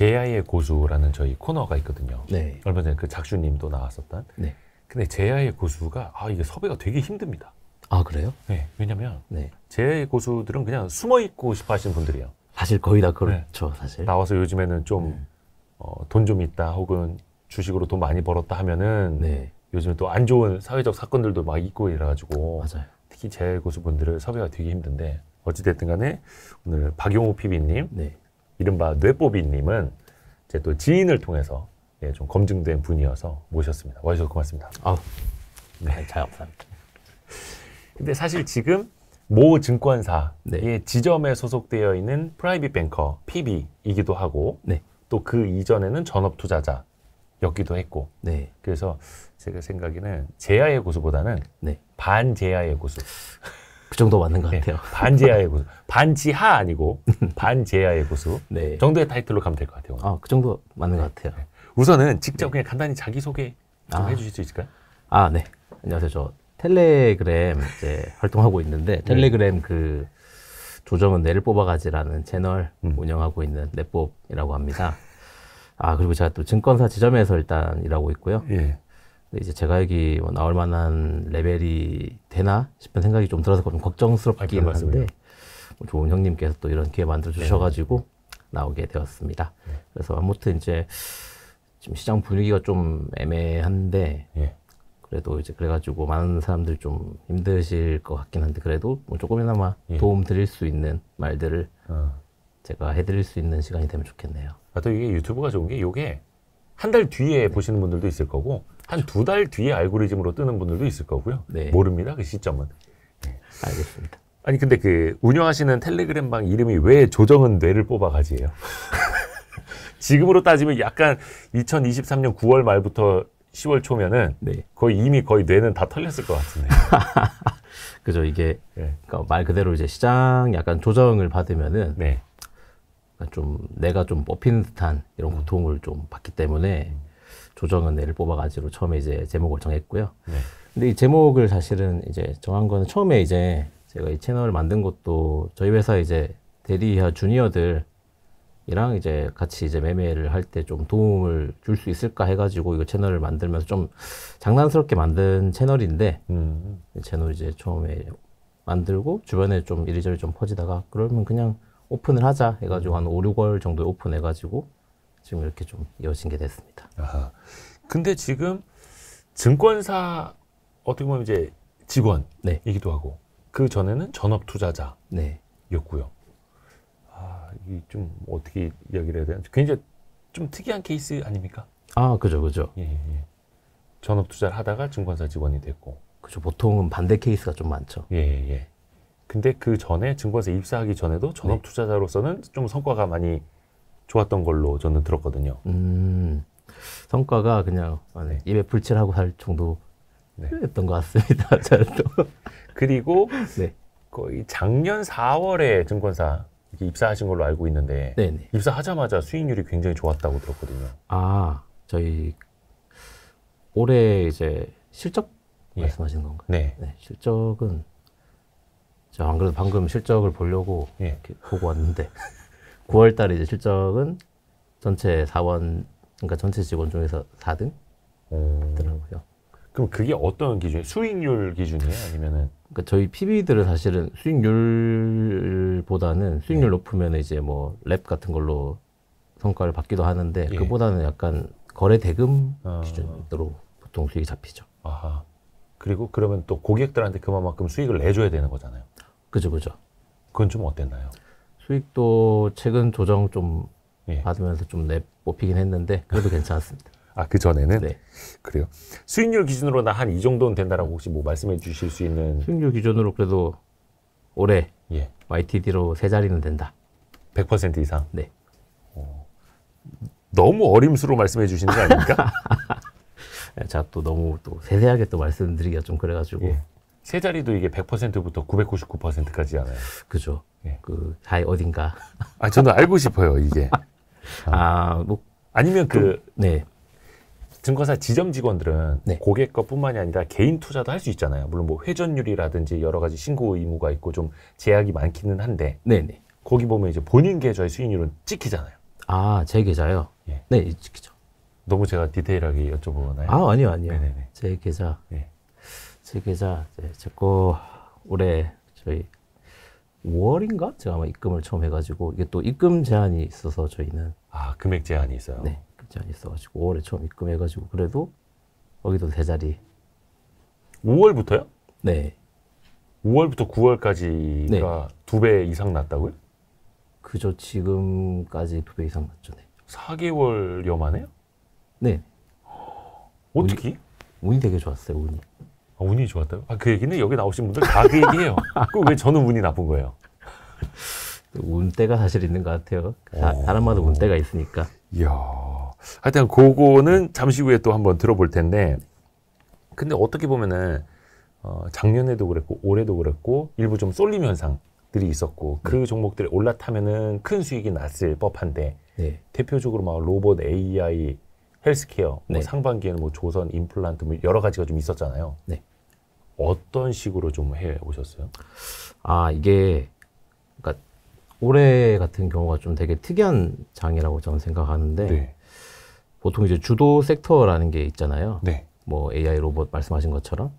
제야의 고수라는 저희 코너가 있거든요. 네. 얼마 전에 그 작슈님도 나왔었던. 네. 근데 제야의 고수가 이게 섭외가 되게 힘듭니다. 아, 그래요? 네. 왜냐면 네. 제야의 고수들은 그냥 숨어 있고 싶어 하시는 분들이에요. 사실 거의 다 그렇죠, 사실. 나와서 요즘에는 좀 돈 좀 있다 혹은 주식으로 돈 많이 벌었다 하면은 네. 요즘에 또 안 좋은 사회적 사건들도 막 있고 이래가지고 맞아요. 특히 제야의 고수분들을 섭외가 되게 힘든데 어찌됐든 간에 오늘 박용호 PB님 네. 이른바 뇌뽀비님은 제 또 지인을 통해서 좀 검증된 분이어서 모셨습니다. 와주셔서 고맙습니다. 아우, 네, 잘 감사합니다. 근데 사실 지금 모 증권사의 네. 지점에 소속되어 있는 프라이빗 뱅커 PB이기도 하고 네. 또 그 이전에는 전업 투자자였기도 했고 네. 그래서 제가 생각에는 제야의 고수보다는 네. 반제야의 고수. 그 정도 맞는 것 같아요. 반제야의 고수. 반지하 아니고 반제야의 고수 네. 정도의 타이틀로 가면 될 것 같아요. 아, 그 정도 맞는 것 같아요. 우선은 직접 그냥 간단히 자기소개 좀 해주실 수 있을까요? 아, 네. 안녕하세요. 저 텔레그램 이제 활동하고 있는데 텔레그램 그 조정은 뇌를 뽑아가지라는 채널 운영하고 있는 뇌뽑이라고 합니다. 아, 그리고 제가 또 증권사 지점에서 일단 일하고 있고요. 예. 근데 이제 제가 여기 뭐 나올 만한 레벨이 되나 싶은 생각이 좀 들어서 좀 걱정스럽긴 한데 뭐 좋은 형님께서 또 이런 기회 만들어 주셔가지고 나오게 되었습니다. 그래서 아무튼 이제 지금 시장 분위기가 좀 애매한데 그래도 이제 그래가지고 많은 사람들 좀 힘드실 것 같긴 한데 그래도 뭐 조금이나마 도움 드릴 수 있는 말들을 제가 해드릴 수 있는 시간이 되면 좋겠네요. 또 이게 유튜브가 좋은 게 이게 한 달 뒤에 보시는 분들도 있을 거고 한 2달 뒤에 알고리즘으로 뜨는 분들도 있을 거고요. 모릅니다. 그 시점은. 알겠습니다. 아니 근데 그 운영하시는 텔레그램방 이름이 왜 조정은 뇌를 뽑아가지예요? 지금으로 따지면 약간 2023년 9월 말부터 10월 초면은 거의 뇌는 다 털렸을 것 같은데. 그죠. 이게 그러니까 말 그대로 이제 시장 약간 조정을 받으면은 좀 내가 좀 뽑히는 듯한 이런 고통을 좀 받기 때문에 조정은 뇌를 뽑아가지고 처음에 이제 제목을 정했고요. 근데 이 제목을 사실은 이제 정한 거는 처음에 이제 제가 이 채널을 만든 것도 저희 회사 이제 대리하 주니어들 이랑 이제 같이 이제 매매를 할 때 좀 도움을 줄 수 있을까 해가지고 이거 채널을 만들면서 좀 장난스럽게 만든 채널인데 채널 이제 처음에 만들고 주변에 좀 이리저리 좀 퍼지다가 그러면 그냥 오픈을 하자 해가지고 한 5, 6월 정도에 오픈해가지고 지금 이렇게 좀 이어진 게 됐습니다. 아하. 근데 지금 증권사 어떻게 보면 이제 직원이기도 하고 그 전에는 전업 투자자였고요. 이게 좀 어떻게 이야기를 해야 되나? 굉장히 좀 특이한 케이스 아닙니까? 아, 그죠, 그죠. 전업 투자를 하다가 증권사 직원이 됐고. 그죠. 보통은 반대 케이스가 좀 많죠. 근데 그 전에 증권사 입사하기 전에도 전업 투자자로서는 좀 성과가 많이 좋았던 걸로 저는 들었거든요. 성과가 그냥 입에 불칠하고 살 정도였던 것 같습니다. 저도. 그리고 거의 작년 4월에 증권사 입사하신 걸로 알고 있는데 입사하자마자 수익률이 굉장히 좋았다고 들었거든요. 아, 저희 올해 이제 실적 말씀하시는 건가요? 네. 실적은 저 안 그래도 방금 실적을 보려고 이렇게 보고 왔는데 9월 달에 이제 실적은 전체 사원 그러니까 전체 직원 중에서 4등 더라고요. 그럼 그게 어떤 기준이에요? 수익률 기준이에요? 아니면은? 그러니까 저희 PB들은 사실은 수익률보다는 수익률 높으면 이제 뭐 랩 같은 걸로 성과를 받기도 하는데 그보다는 약간 거래 대금 기준으로 보통 수익이 잡히죠. 아하. 그리고 그러면 또 고객들한테 그만큼 수익을 내줘야 되는 거잖아요. 그죠, 그죠. 그건 좀 어땠나요? 수익도 최근 조정 좀 받으면서 좀 뽑히긴 했는데 그래도 괜찮았습니다. 그 전에는? 그래요. 수익률 기준으로 나 한 이 정도는 된다라고 혹시 뭐 말씀해 주실 수 있는? 수익률 기준으로 그래도 올해 YTD로 3자리는 된다. 100% 이상? 너무 어림수로 말씀해 주시는 거 아닙니까? 제가 또 너무 또 세세하게 또 말씀드리기가 좀 그래가지고. 세 자리도 이게 100%부터 999%까지잖아요. 그죠. 그 사이 어딘가. 저는 알고 싶어요, 이게. 뭐 아니면 증권사 지점 직원들은 고객 것뿐만이 아니라 개인 투자도 할 수 있잖아요. 물론 뭐 회전율이라든지 여러 가지 신고 의무가 있고 좀 제약이 많기는 한데 거기 보면 이제 본인 계좌의 수익률은 찍히잖아요. 아, 제 계좌요? 예. 네, 있죠. 너무 제가 디테일하게 여쭤보나요? 아, 아니요. 네네네. 제 계좌. 예. 제 계좌, 제 거 올해 저희 5월인가? 제가 아마 입금을 처음 해가지고, 이게 또 입금 제한이 있어서 저희는. 아, 금액 제한이 있어요? 네, 입금 제한이 있어가지고, 5월에 처음 입금해가지고, 그래도 거기도 세 자리. 5월부터요? 네. 5월부터 9월까지가 네. 2배 이상 났다고요? 그저 지금까지 2배 이상 났죠. 네. 4개월여 만에요? 네. 어떻게? 운이 되게 좋았어요, 운이. 아, 운이 좋았다고? 아, 그 얘기는 여기 나오신 분들 다 그 얘기해요. 그 왜 저는 운이 나쁜 거예요? 운때가 사실 있는 것 같아요. 사람마다 운때가 있으니까. 이야. 하여튼 그거는 잠시 후에 또 한번 들어볼 텐데, 근데 어떻게 보면은 작년에도 그랬고 올해도 그랬고 일부 좀 쏠림 현상들이 있었고 그 종목들이 올라타면은 큰 수익이 났을 법한데 네. 대표적으로 막 로봇, AI, 헬스케어, 네. 뭐 상반기에는 뭐 조선, 임플란트 뭐 여러 가지가 좀 있었잖아요. 네. 어떤 식으로 좀 해 오셨어요? 아, 이게 그러니까 올해 같은 경우가 좀 되게 특이한 장이라고 저는 생각하는데 네. 보통 이제 주도 섹터라는 게 있잖아요. 네. 뭐 AI 로봇 말씀하신 것처럼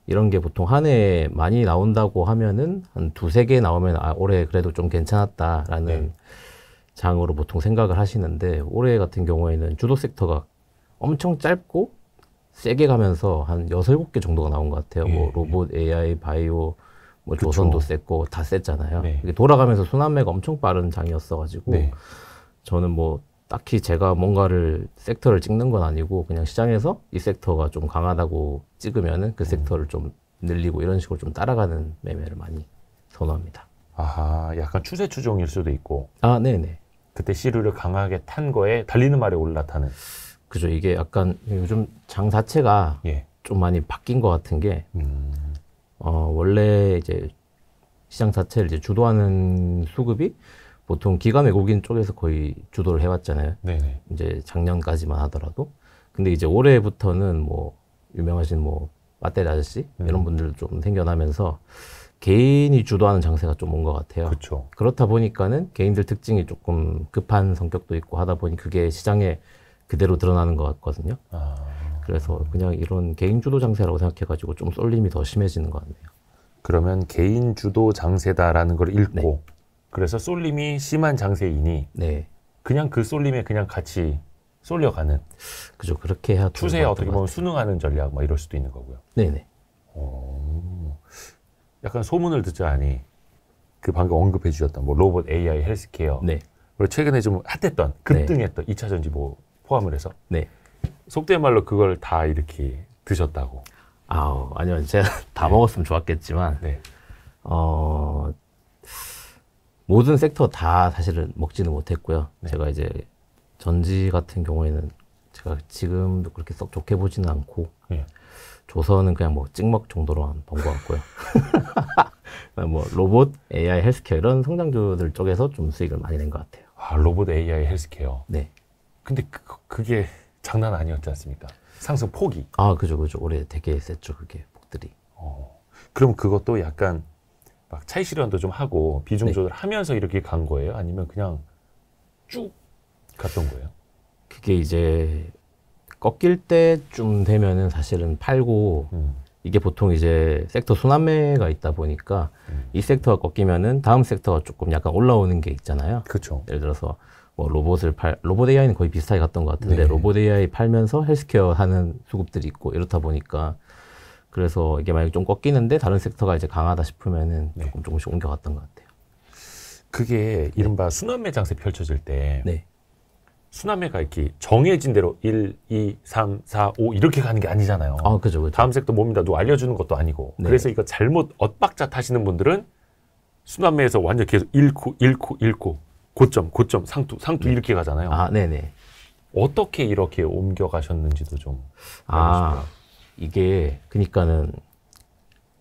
이런 게 보통 한 해에 많이 나온다고 하면은 한 2-3개 나오면 아, 올해 그래도 좀 괜찮았다라는 네. 장으로 보통 생각을 하시는데 올해 같은 경우에는 주도 섹터가 엄청 짧고 세게 가면서 한 6-7개 정도가 나온 것 같아요. 예, 뭐 로봇, AI, 바이오, 뭐 그쵸. 조선도 셌고 다 셌잖아요. 네. 이게 돌아가면서 순환매가 엄청 빠른 장이었어가지고 네. 저는 뭐 딱히 제가 뭔가를 섹터를 찍는 건 아니고 그냥 시장에서 이 섹터가 좀 강하다고 찍으면은 그 섹터를 좀 늘리고 이런 식으로 좀 따라가는 매매를 많이 선호합니다. 아하, 약간 추세 추종일 수도 있고 아, 네네. 그때 시류를 강하게 탄 거에 달리는 말에 올라타는. 그죠. 이게 약간 요즘 장 자체가 예. 좀 많이 바뀐 것 같은 게, 원래 이제 시장 자체를 이제 주도하는 수급이 보통 기관 외국인 쪽에서 거의 주도를 해왔잖아요. 네네. 이제 작년까지만 하더라도. 근데 이제 올해부터는 뭐 유명하신 뭐 마떼리 아저씨 이런 분들 좀 생겨나면서 개인이 주도하는 장세가 좀 온 것 같아요. 그렇죠. 그렇다 보니까는 개인들 특징이 조금 급한 성격도 있고 하다 보니 그게 시장에 그대로 드러나는 것 같거든요. 아, 그래서 그냥 이런 개인 주도 장세라고 생각해가지고 좀 쏠림이 더 심해지는 것 같네요. 그러면 개인 주도 장세다라는 걸 읽고 네. 그래서 쏠림이 심한 장세이니 네, 그냥 그 쏠림에 그냥 같이 쏠려가는 그죠. 그렇게 해야 추세에 어떻게 보면 순응하는 전략 뭐 이럴 수도 있는 거고요. 네네. 약간 소문을 듣자니 그 방금 언급해 주셨던 뭐 로봇, AI, 헬스케어 네, 그리고 최근에 좀 핫했던 급등했던 2차 전지 뭐 포함을 해서 네. 속된 말로 그걸 다 이렇게 드셨다고. 아우, 아니요. 제가 다 먹었으면 좋았겠지만, 네. 모든 섹터 다 사실은 먹지는 못했고요. 네. 제가 이제 전지 같은 경우에는 제가 지금도 그렇게 썩 좋게 보지는 않고, 네. 조선은 그냥 뭐 찍먹 정도로만 본 것 같고요. 뭐 로봇, AI, 헬스케어 이런 성장주들 쪽에서 좀 수익을 많이 낸 것 같아요. 아, 로봇, AI, 헬스케어. 네. 근데 그게 장난 아니었지 않습니까? 상승 폭이. 아, 그죠. 올해 되게 셌죠, 그게 폭들이. 그럼 그것도 약간 막 차익 실현도 좀 하고 비중 네. 조절하면서 이렇게 간 거예요? 아니면 그냥 쭉 갔던 거예요? 그게 이제 꺾일 때쯤 되면은 사실은 팔고 이게 보통 이제 섹터 순환매가 있다 보니까 이 섹터가 꺾이면은 다음 섹터가 조금 약간 올라오는 게 있잖아요. 그렇죠. 예를 들어서 뭐 로봇 AI는 거의 비슷하게 갔던 것 같은데 네. 로봇 AI 팔면서 헬스케어 하는 수급들이 있고 이렇다 보니까 그래서 이게 만약에 좀 꺾이는데 다른 섹터가 이제 강하다 싶으면은 네. 조금씩 옮겨갔던 것 같아요. 그게 이른바 순환매 장세 펼쳐질 때 네. 순환매가 이렇게 정해진 대로 1, 2, 3, 4, 5 이렇게 가는 게 아니잖아요. 아, 그죠. 다음 섹터 뭡니다. 누가 알려주는 것도 아니고. 네. 그래서 이거 잘못 엇박자 타시는 분들은 순환매에서 완전 계속 잃고 고점, 상투 네. 이렇게 가잖아요. 아, 네네. 어떻게 이렇게 옮겨가셨는지도 좀 아, 이게 그러니까는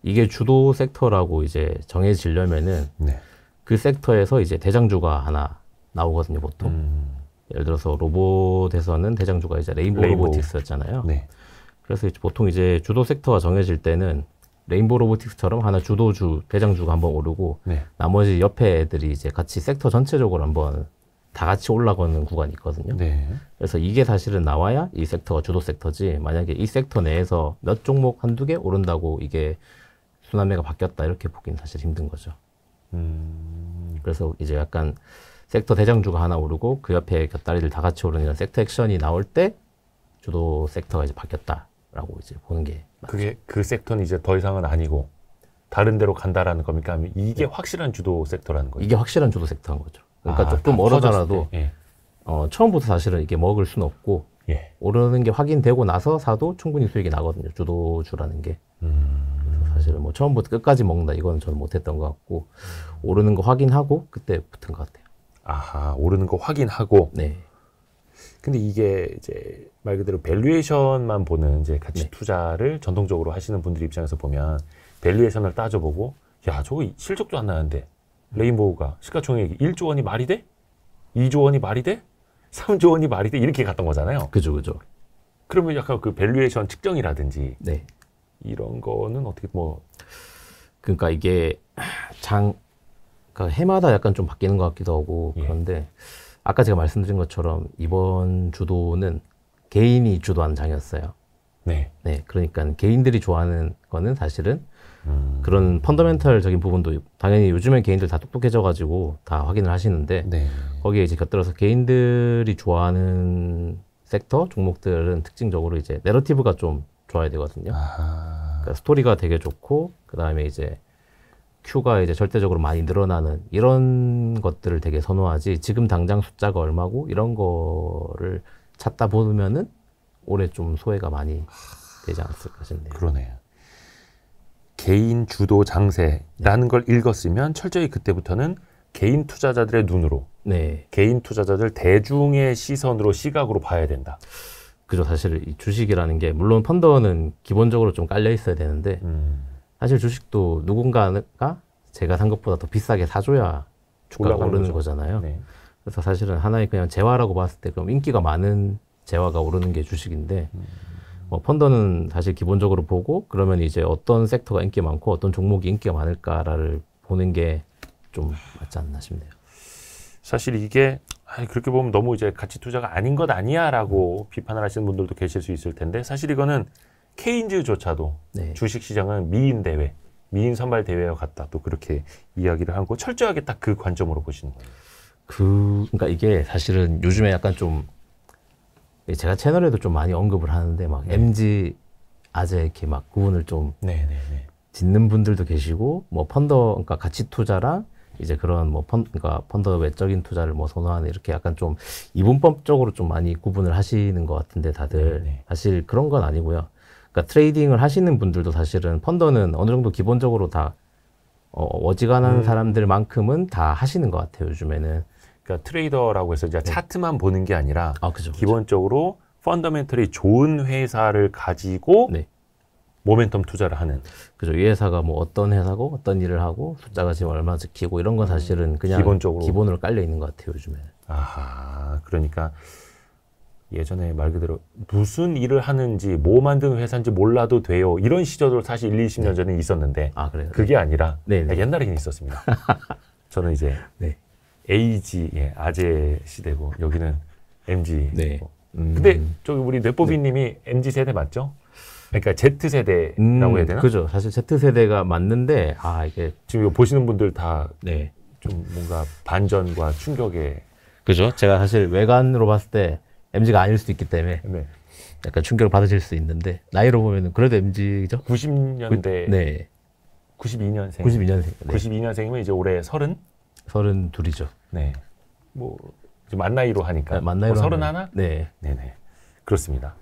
이게 주도 섹터라고 이제 정해지려면은 네. 그 섹터에서 이제 대장주가 하나 나오거든요, 보통. 예를 들어서 로봇에서는 대장주가 이제 레인보우 로보틱스였잖아요. 네. 그래서 이제 보통 이제 주도 섹터가 정해질 때는 레인보우 로보틱스처럼 하나 주도주, 대장주가 한번 오르고 네. 나머지 옆에 애들이 이제 같이 섹터 전체적으로 한번 다 같이 올라가는 구간이 있거든요. 네. 그래서 이게 사실은 나와야 이 섹터가 주도 섹터지, 만약에 이 섹터 내에서 몇 종목 한두 개 오른다고 이게 순환매가 바뀌었다 이렇게 보기는 사실 힘든 거죠. 그래서 이제 약간 섹터 대장주가 하나 오르고 그 옆에 곁다리들 다 같이 오르는 이런 섹터 액션이 나올 때 주도 섹터가 이제 바뀌었다라고 이제 보는 게 맞죠. 그게 그 섹터는 이제 더 이상은 아니고 다른 데로 간다라는 겁니까? 아니면 이게 확실한 주도 섹터라는 거죠? 이게 확실한 주도 섹터인 거죠. 그러니까 조금 멀어져라도 처음부터 사실은 이게 먹을 수는 없고 오르는 게 확인되고 나서 사도 충분히 수익이 나거든요. 주도주라는 게. 그래서 사실은 뭐 처음부터 끝까지 먹는다 이거는 저는 못했던 것 같고 오르는 거 확인하고 그때 붙은 것 같아요. 아하, 오르는 거 확인하고. 네. 근데 이게 이제 말 그대로 밸류에이션만 보는 이제 가치 투자를 전통적으로 하시는 분들 입장에서 보면 밸류에이션을 따져보고 야 저거 실적도 안 나는데 레인보우가 시가총액이 1조 원이 말이 돼? 2조 원이 말이 돼? 3조 원이 말이 돼? 이렇게 갔던 거잖아요. 그죠. 그러면 약간 그 밸류에이션 측정이라든지 이런 거는 어떻게 뭐 그러니까 이게 그러니까 해마다 약간 좀 바뀌는 것 같기도 하고 그런데 아까 제가 말씀드린 것처럼 이번 주도는 개인이 주도한 장이었어요. 네, 그러니까 개인들이 좋아하는 거는 사실은 그런 펀더멘털적인 부분도 당연히 요즘엔 개인들 다 똑똑해져가지고 다 확인을 하시는데 거기에 이제 곁들여서 개인들이 좋아하는 섹터 종목들은 특징적으로 이제 내러티브가 좀 좋아야 되거든요. 그러니까 스토리가 되게 좋고 그 다음에 이제 Q가 이제 절대적으로 많이 늘어나는 이런 것들을 되게 선호하지 지금 당장 숫자가 얼마고 이런 거를 찾다 보면은 올해 좀 소외가 많이 되지 않았을까 싶네요. 그러네요. 개인 주도 장세라는 걸 읽었으면 철저히 그때부터는 개인 투자자들의 눈으로 개인 투자자들 대중의 시선으로 시각으로 봐야 된다. 그죠. 사실 이 주식이라는 게 물론 펀더는 기본적으로 좀 깔려 있어야 되는데 사실 주식도 누군가가 제가 산 것보다 더 비싸게 사줘야 주가가 오르는 거잖아요. 그래서 사실은 하나의 그냥 재화라고 봤을 때 그럼 인기가 많은 재화가 오르는 게 주식인데 뭐 펀더는 사실 기본적으로 보고 그러면 이제 어떤 섹터가 인기 많고 어떤 종목이 인기가 많을까를 보는 게 좀 맞지 않나 싶네요. 사실 이게 그렇게 보면 너무 이제 가치 투자가 아닌 것 아니야라고 비판을 하시는 분들도 계실 수 있을 텐데 사실 이거는 케인즈조차도 주식 시장은 미인 대회, 미인 선발 대회와 같다 또 그렇게 이야기를 하고 철저하게 딱 그 관점으로 보시는 거예요. 그러니까 이게 사실은 요즘에 약간 좀 제가 채널에도 좀 많이 언급을 하는데 막 MZ 아재 이렇게 막 구분을 좀 짓는 분들도 계시고 뭐 펀더 그러니까 가치 투자랑 이제 그런 뭐 그러니까 펀더 외적인 투자를 뭐 선호하는 이렇게 약간 좀 이분법적으로 좀 많이 구분을 하시는 것 같은데 다들 사실 그런 건 아니고요. 그러니까 트레이딩을 하시는 분들도 사실은 펀더는 어느 정도 기본적으로 다 어지간한 사람들만큼은 다 하시는 것 같아요. 요즘에는. 그러니까 트레이더라고 해서 이제 차트만 보는 게 아니라 기본적으로 펀더멘털이 좋은 회사를 가지고 모멘텀 투자를 하는. 그죠. 이 회사가 뭐 어떤 회사고 어떤 일을 하고 숫자가 지금 얼마 지키고 이런 건 사실은 그냥 기본으로 깔려 있는 것 같아요. 요즘에. 아하. 그러니까 예전에 말 그대로 무슨 일을 하는지 뭐 만드는 회사인지 몰라도 돼요. 이런 시절도 사실 1, 20년 전에 있었는데 그게 아니라 옛날에는 있었습니다. 저는 이제 AG, 아재 시대고 여기는 MG. 근데 저기 우리 뇌뽀비님이 MG 세대 맞죠? 그러니까 Z 세대라고 해야 되나? 그죠. 사실 Z 세대가 맞는데 이게 지금 이거 보시는 분들 다 좀 뭔가 반전과 충격에 그죠. 제가 사실 외관으로 봤을 때 MG가 아닐 수도 있기 때문에 약간 충격을 받으실 수 있는데 나이로 보면은 그래도 MG죠. 90년대 92년생. 92년생이면 이제 올해 32이죠. 네. 뭐 만 나이로 하니까. 만 나이로 31? 네. 네네. 그렇습니다.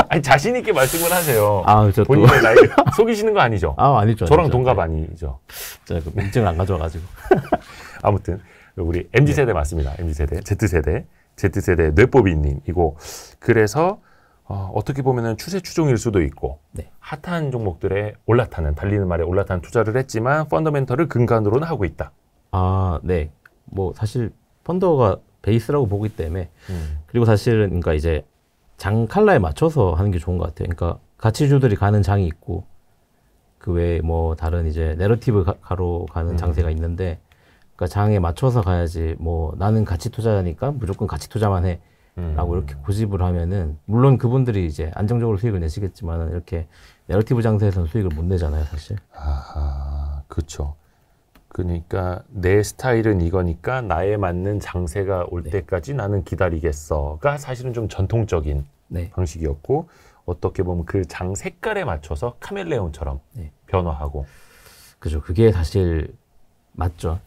아니 자신 있게 말씀을 하세요. 본인의 나이 속이시는 거 아니죠? 아니죠. 저랑 동갑 아니죠? 제가 그 인증을 안 가져와가지고. 아무튼 우리 MZ 세대 맞습니다. MZ 세대, Z 세대 뇌뽀비님이고 그래서 어떻게 보면은 추세 추종일 수도 있고 핫한 종목들에 올라타는 달리는 말에 올라타는 투자를 했지만 펀더멘털을 근간으로는 하고 있다. 네. 뭐 사실 펀더가 베이스라고 보기 때문에 그리고 사실은 그러니까 이제 장 칼라에 맞춰서 하는 게 좋은 것 같아요. 그러니까 가치주들이 가는 장이 있고 그 외에 뭐 다른 이제 내러티브 가로 가는 장세가 있는데 그러니까 장에 맞춰서 가야지 뭐 나는 가치 투자자니까 무조건 가치 투자만 해. 라고 이렇게 고집을 하면은 물론 그분들이 이제 안정적으로 수익을 내시겠지만 이렇게 내러티브 장세에서는 수익을 못 내잖아요, 사실. 아, 그렇죠. 그러니까 내 스타일은 이거니까 나에 맞는 장세가 올 네. 때까지 나는 기다리겠어가 사실은 좀 전통적인 네. 방식이었고 어떻게 보면 그 장 색깔에 맞춰서 카멜레온처럼 네. 변화하고. 그죠. 그게 사실 맞죠.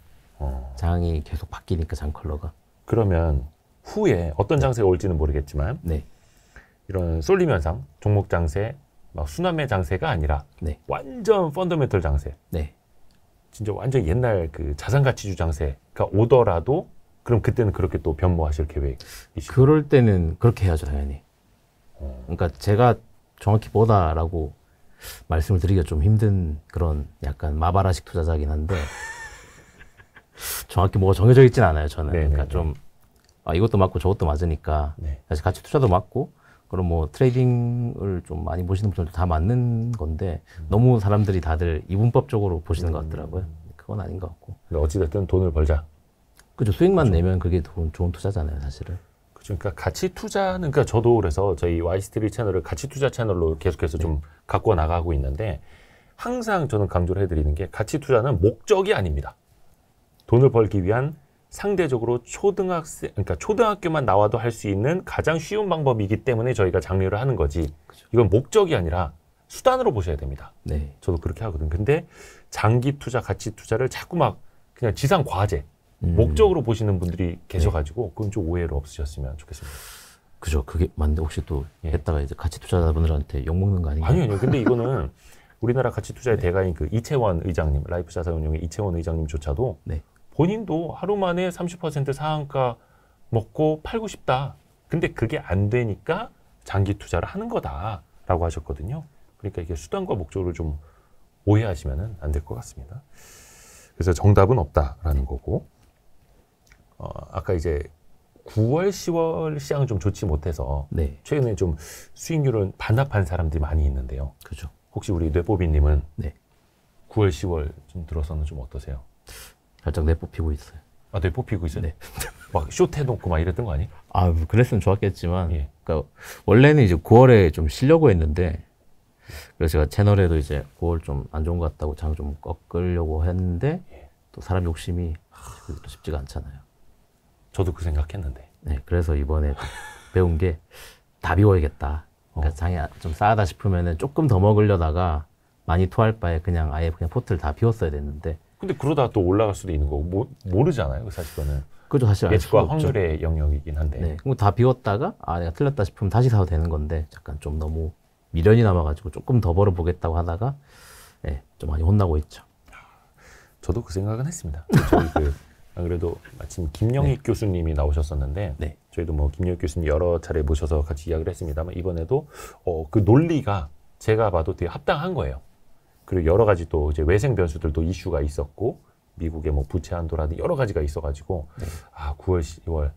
장이 계속 바뀌니까 장 컬러가. 그러면 후에 어떤 장세가 올지는 모르겠지만 네. 이런 쏠림 현상, 종목 장세, 막 순환매 장세가 아니라 네. 완전 펀더멘털 장세. 네. 진짜 완전 옛날 그 자산가치주 장세가 오더라도 그럼 그때는 그렇게 또 변모하실 계획이시죠? 그럴 때는 그렇게 해야죠, 당연히. 그러니까 제가 정확히 뭐다라고 말씀을 드리기가 좀 힘든 그런 약간 마바라식 투자자긴 한데 정확히 뭐가 정해져 있진 않아요, 저는. 네네네. 그러니까 좀 이것도 맞고 저것도 맞으니까 네. 사실 가치 투자도 맞고 그럼 뭐 트레이딩을 좀 많이 보시는 분들도 다 맞는 건데 너무 사람들이 다들 이분법적으로 보시는 것 같더라고요. 그건 아닌 것 같고. 근데 어찌됐든 돈을 벌자. 그죠. 수익만 내면 그게 좋은 투자잖아요, 사실은. 그죠. 그러니까 가치 투자는, 그러니까 저도 그래서 저희 와이스트리 채널을 가치 투자 채널로 계속해서 좀 갖고 나가고 있는데 항상 저는 강조를 해드리는 게 가치 투자는 목적이 아닙니다. 돈을 벌기 위한 상대적으로 그러니까 초등학교만 나와도 할 수 있는 가장 쉬운 방법이기 때문에 저희가 장려를 하는 거지. 그죠. 이건 목적이 아니라 수단으로 보셔야 됩니다. 네. 저도 그렇게 하거든요. 근데 장기 투자, 가치 투자를 자꾸 막 그냥 지상 과제, 목적으로 보시는 분들이 계셔가지고 그건 좀 오해를 없으셨으면 좋겠습니다. 그죠. 그게 맞는데 혹시 또 했다가 이제 가치 투자자분들한테 욕먹는 거 아닌가요? 아니요. 근데 이거는 우리나라 가치 투자의 대가인 그 이채원 의장님, 라이프 자산운용의 이채원 의장님조차도 본인도 하루 만에 30% 상한가 먹고 팔고 싶다. 근데 그게 안 되니까 장기 투자를 하는 거다라고 하셨거든요. 그러니까 이게 수단과 목적을 좀 오해하시면 안 될 것 같습니다. 그래서 정답은 없다라는 거고, 아까 이제 9월, 10월 시장은 좀 좋지 못해서 최근에 좀 수익률은 반납한 사람들이 많이 있는데요. 그죠. 혹시 우리 뇌뽀비님은 9월, 10월 좀 들어서는 좀 어떠세요? 살짝 내뽑히고 있어요. 아, 내뽑히고 있어요? 네. 막 숏 해놓고 막 이랬던 거 아니? 그랬으면 좋았겠지만, 그러니까 원래는 이제 9월에 좀 쉬려고 했는데, 그래서 제가 채널에도 이제 9월 좀 안 좋은 것 같다고 장 좀 꺾으려고 했는데, 또 사람 욕심이 그게 또 쉽지가 않잖아요. 저도 그 생각했는데. 네, 그래서 이번에 배운 게 다 비워야겠다. 그러니까 장이 좀 싸다 싶으면은 조금 더 먹으려다가 많이 토할 바에 그냥 아예 그냥 포트를 다 비웠어야 됐는데. 근데 그러다 또 올라갈 수도 있는 거고 모르잖아요. 사실 그거는. 그죠, 사실 예측과 확률의 영역이긴 한데. 네, 그럼 다 비웠다가 내가 틀렸다 싶으면 다시 사도 되는 건데 약간 좀 너무 미련이 남아가지고 조금 더 벌어보겠다고 하다가 좀 많이 혼나고 있죠. 저도 그 생각은 했습니다. 저희 안 그래도 마침 김영익 교수님이 나오셨었는데 저희도 뭐 김영익 교수님 여러 차례 모셔서 같이 이야기를 했습니다만 이번에도 그 논리가 제가 봐도 되게 합당한 거예요. 그리고 여러 가지 또 이제 외생 변수들도 이슈가 있었고 미국의 뭐 부채 한도라든지 여러 가지가 있어가지고 9월, 10월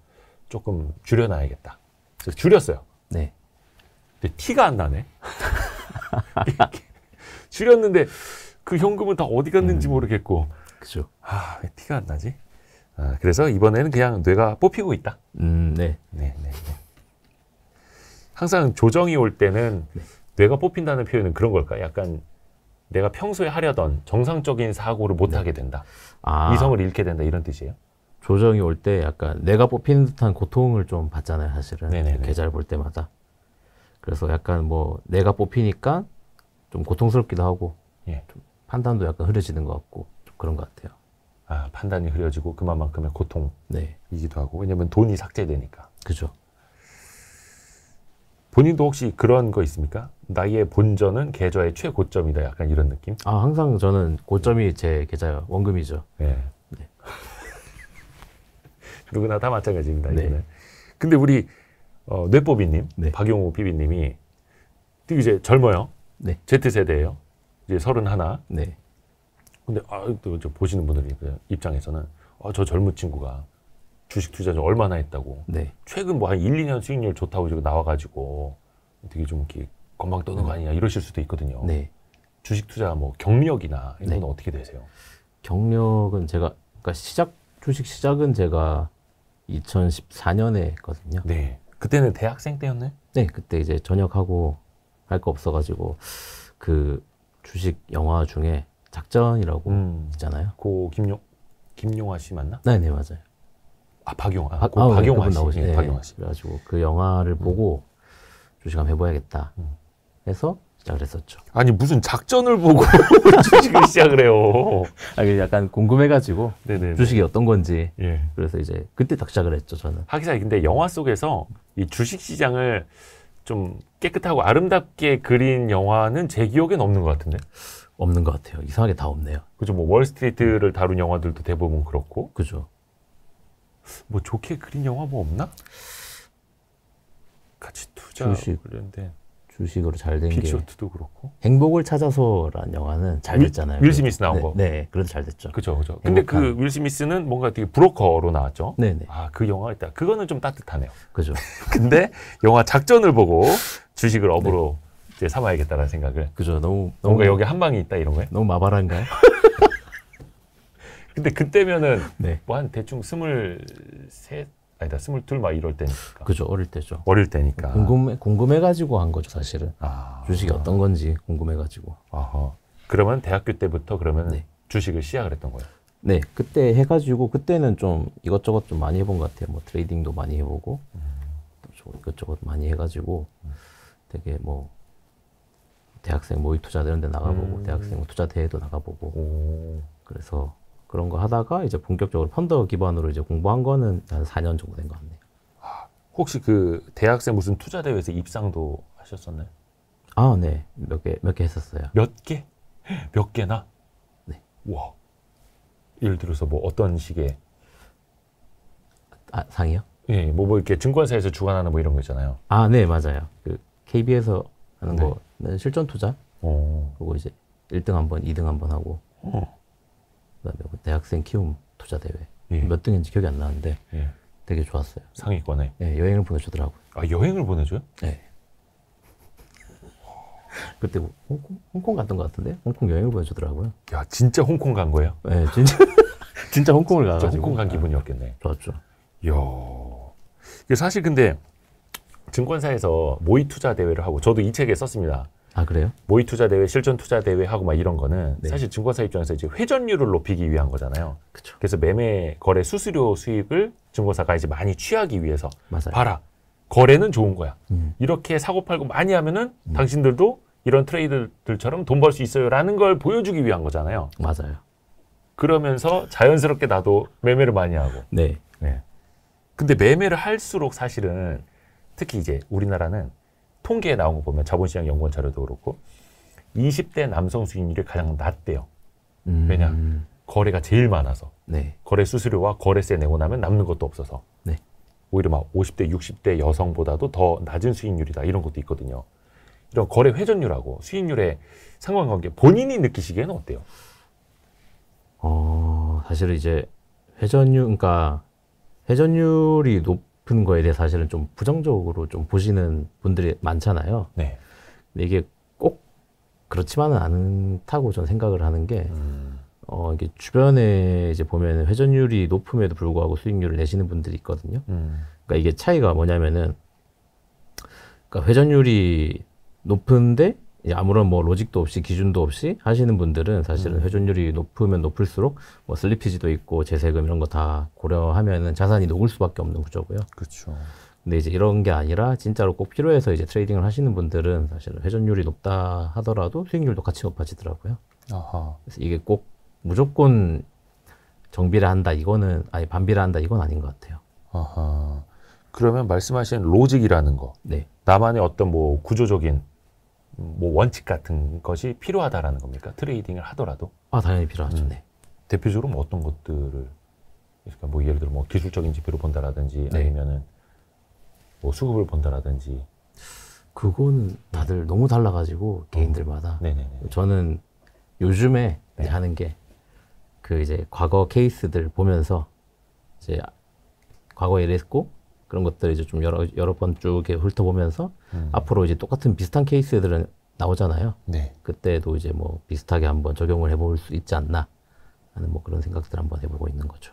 조금 줄여놔야겠다. 그래서 줄였어요. 네. 근데 티가 안 나네. 줄였는데 그 현금은 다 어디 갔는지 모르겠고. 그죠. 왜 티가 안 나지? 그래서 이번에는 그냥 뇌가 뽑히고 있다. 네. 항상 조정이 올 때는 뇌가 뽑힌다는 표현은 그런 걸까요? 약간 내가 평소에 하려던 정상적인 사고를 못 하게 된다. 이성을 잃게 된다 이런 뜻이에요? 조정이 올 때 약간 내가 뽑히는 듯한 고통을 좀 받잖아요, 사실은. 계좌를 볼 때마다. 그래서 약간 뭐 내가 뽑히니까 좀 고통스럽기도 하고 좀 판단도 약간 흐려지는 것 같고 좀 그런 것 같아요. 판단이 흐려지고 그만큼의 고통이기도 하고 왜냐면 돈이 삭제되니까. 그죠. 본인도 혹시 그런 거 있습니까? 나의 본전은 계좌의 최고점이다. 약간 이런 느낌? 항상 저는 고점이 제 계좌 원금이죠. 누구나 다 마찬가지입니다. 이거는. 근데 우리 뇌뽀비님, 박용호 PB님이 되게 이제 젊어요. Z세대예요. 이제 31. 근데 또 보시는 분들 입장에서는 저 젊은 친구가 주식 투자 좀 얼마나 했다고. 최근 뭐 한 1, 2년 수익률 좋다고 지금 나와가지고 되게 좀 이렇게 건방 떠는 거 아니냐 이러실 수도 있거든요. 주식 투자 뭐 경력이나 이런 건 어떻게 되세요? 경력은 제가 그러니까 시작 주식 시작은 제가 2014년에 했거든요. 네. 그때는 대학생 때였나요? 네, 그때 이제 전역하고 할 거 없어가지고 그 주식 영화 중에 작전이라고 있잖아요. 고 김용화 씨 맞나? 네, 네 맞아요. 아 박용화 씨. 나오시, 네, 박용화 씨. 그래가지고 그 영화를 보고 주식 한번 해봐야겠다 해서 시작을 했었죠. 아니 무슨 작전을 보고 주식을 시작을 해요. 아니 약간 궁금해가지고 네네. 주식이 어떤 건지. 예. 그래서 이제 그때 딱 시작을 했죠 저는. 하기사 근데 영화 속에서 이 주식 시장을 좀 깨끗하고 아름답게 그린 영화는 제 기억엔 없는 것 같은데. 없는 것 같아요. 이상하게 다 없네요. 그죠. 뭐 월스트리트를 다룬 영화들도 대부분 그렇고. 그죠. 뭐 좋게 그린 영화 뭐 없나? 같이 투자 관련된 주식으로 잘 된 게 빅쇼트도 그렇고. 행복을 찾아서라는 영화는 잘 됐잖아요. 윌 스미스 나온 거. 네, 그래도 잘 됐죠. 그죠. 근데 그 윌 스미스는 뭔가 되게 브로커로 나왔죠. 네네. 아, 그 영화가 있다. 그거는 좀 따뜻하네요. 그죠. 근데 영화 작전을 보고 주식을 업으로 이제 삼아야겠다는 생각을. 그죠. 뭔가 여기 한 방이 있다 이런 거예요? 너무 마발한가요? 근데 그때면은 네. 뭐 한 대충 22 아니다 22 막 이럴 때니까. 그죠. 어릴 때죠. 어릴 때니까. 궁금해가지고 한 거죠 사실은. 주식이 어떤 건지 궁금해가지고. 아하. 그러면 대학교 때부터 그러면 주식을 시작을 했던 거예요? 네. 그때 해가지고 그때는 좀 이것저것 좀 많이 해본 것 같아요. 뭐 트레이딩도 많이 해보고 또 이것저것 많이 해가지고 되게 뭐 대학생 모의 투자 이런 데 나가보고 대학생 투자 대회도 나가보고 그래서 그런 거 하다가 이제 본격적으로 펀드 기반으로 이제 공부한 거는 한 4년 정도 된 것 같네요. 혹시 그 대학생 무슨 투자 대회에서 입상도 하셨었나요? 아, 네. 몇 개 했었어요. 몇 개? 몇 개나? 네. 와. 예를 들어서 뭐 어떤 식의 상이요? 예, 뭐 이렇게 증권사에서 주관하는 뭐 이런 거 있잖아요. 아, 네, 맞아요. 그 KB에서 하는 거는 실전 투자. 그리고 이제 1등 한 번, 2등 한 번 하고. 그다음에 대학생 키움 투자 대회. 몇 등인지 기억이 안 나는데 되게 좋았어요. 상위권에. 네, 여행을 보내주더라고요. 아, 여행을 보내줘요? 네. 그때 뭐 홍콩 갔던 것 같은데 홍콩 여행을 보내주더라고요. 야, 진짜 홍콩 간 거예요? 네, 진짜 홍콩을 가가지고. 진짜 홍콩 간 기분이었겠네. 좋았죠. 이야. 사실 근데 증권사에서 모의 투자 대회를 하고 저도 이 책에 썼습니다. 아, 그래요? 모의 투자 대회, 실전 투자 대회 하고 막 이런 거는 사실 증권사 입장에서 이제 회전율을 높이기 위한 거잖아요. 그쵸. 그래서 매매 거래 수수료 수익을 증권사가 이제 많이 취하기 위해서 맞아요. 봐라. 거래는 좋은 거야. 이렇게 사고 팔고 많이 하면은 당신들도 이런 트레이더들처럼 돈 벌 수 있어요라는 걸 보여주기 위한 거잖아요. 맞아요. 그러면서 자연스럽게 나도 매매를 많이 하고. 네. 근데 매매를 할수록 사실은 특히 이제 우리나라는 통계에 나온 거 보면 자본시장 연구원 자료도 그렇고 20대 남성 수익률이 가장 낮대요. 왜냐? 거래가 제일 많아서. 거래 수수료와 거래세 내고 나면 남는 것도 없어서. 오히려 막 50대, 60대 여성보다도 더 낮은 수익률이다. 이런 것도 있거든요. 이런 거래 회전율하고 수익률의 상관관계 본인이 느끼시기에는 어때요? 사실은 이제 그러니까 회전율이 높은 거에 대해 사실은 좀 부정적으로 좀 보시는 분들이 많잖아요. 네. 근데 이게 꼭 그렇지만은 않다고 저는 생각을 하는 게, 이게 주변에 이제 보면 회전율이 높음에도 불구하고 수익률을 내시는 분들이 있거든요. 그러니까 이게 차이가 뭐냐면은, 그러니까 회전율이 높은데 아무런 뭐 로직도 없이 기준도 없이 하시는 분들은 사실은 회전율이 높으면 높을수록 뭐 슬리피지도 있고 재세금 이런 거 다 고려하면은 자산이 녹을 수밖에 없는 구조고요. 그렇죠. 근데 이제 이런 게 아니라 진짜로 꼭 필요해서 이제 트레이딩을 하시는 분들은 사실은 회전율이 높다 하더라도 수익률도 같이 높아지더라고요. 아하. 그래서 이게 꼭 무조건 정비를 한다 이거는 반비를 한다 이건 아닌 것 같아요. 아하. 그러면 말씀하신 로직이라는 거, 나만의 어떤 뭐 구조적인 뭐 원칙 같은 것이 필요하다라는 겁니까? 트레이딩을 하더라도? 당연히 필요하죠. 네. 대표적으로 뭐 어떤 것들을, 그러니까 뭐 예를 들어 뭐 기술적인 지표를 본다라든지 아니면은 뭐 수급을 본다라든지. 그거는 다들 너무 달라가지고 개인들마다. 저는 요즘에 이제 하는 게 그 이제 과거 케이스들 보면서 이제 과거에 이랬고 그런 것들 이제 좀 여러 번 쭉 훑어보면서 앞으로 이제 똑같은 비슷한 케이스들은 나오잖아요. 그때도 이제 뭐 비슷하게 한번 적용을 해볼 수 있지 않나 하는 뭐 그런 생각들 한번 해보고 있는 거죠.